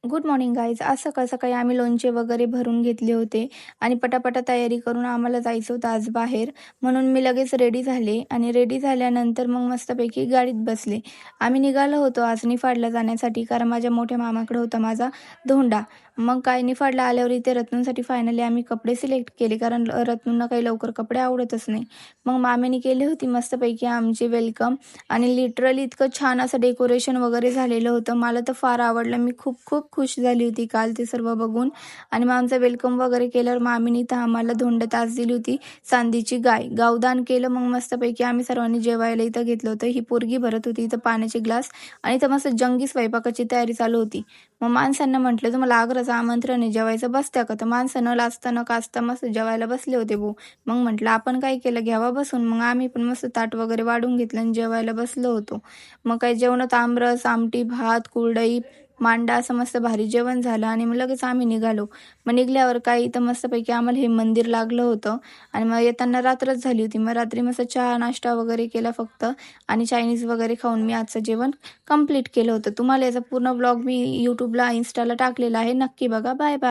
Good morning guys. आज सकाळ-सकाळी आम्ही लोणचे वगैरे भरून घेतले होते आणि पटापटा तयारी करून आम्हाला जायचं होतं आज बाहेर. म्हणून मी लगेच रेडी झाले आणि रेडी झाल्यानंतर मग मस्तपैकी गाडीत बसले. आम्ही निघालो होतो आज निफाडला जाण्यासाठी, कारण माझ्या मोठ्या मामाकडे होता माझा धोंडा. मग काय निफाडला आल्यावर इथे रत्नूंसाठी फायनली आम्ही कपडे सिलेक्ट केले, कारण रत्नूंना काही लवकर कपडे आवडतच नाही. मग मामीने केली होती मस्तपैकी आमची वेलकम आणि लिटरली इतकं छान असं डेकोरेशन वगैरे झालेलं होतं. मला तर फार आवडलं. मी खूप खूप खुश झाली होती काल ते सर्व बघून. आणि मग आमचं वेलकम वगैरे केल्यावर मामीने इथं आम्हाला धोंड तास दिली होती चांदीची गाय. गावदान केलं. मग मस्तपैकी आम्ही सर्वांनी जेवायला इथं घेतलं होतं. ही पोरगी भरत होती इथं पाण्याचे ग्लास आणि इथं मस्त जंगी स्वयंपाकाची तयारी चालू होती. मग माणसांना म्हटलं, तुम्हाला आग्रहाचं आमंत्रण आहे, जेवायचं बसत्या का? तर माणसं न लाजता न काचता मस्त जेवायला बसले होते भाऊ. मग म्हटलं आपण काय केलं, घ्यावा बसून. मग आम्ही पण मस्त ताट वगैरे वाढून घेतलं आणि जेवायला बसलो होतो. मग काय जेवणात आमरस, आमटी, भात, कुरडई, मांडा असं मस्त भारी जेवण झालं आणि मग लगेच आम्ही निघालो. मग निघाल्यावर काय इथं मस्तपैकी आम्हाला हे मंदिर लागलं होतं आणि मग येताना रात्रच झाली होती. मग रात्री मस्त चहा, नाश्ता वगैरे केला फक्त आणि चायनीज वगैरे खाऊन मी आजचं जेवण कंप्लीट केलं होतं. तुम्हाला याचा पूर्ण ब्लॉग मी YouTubeला, Instaला टाकलेला आहे. नक्की बघा. Bye bye.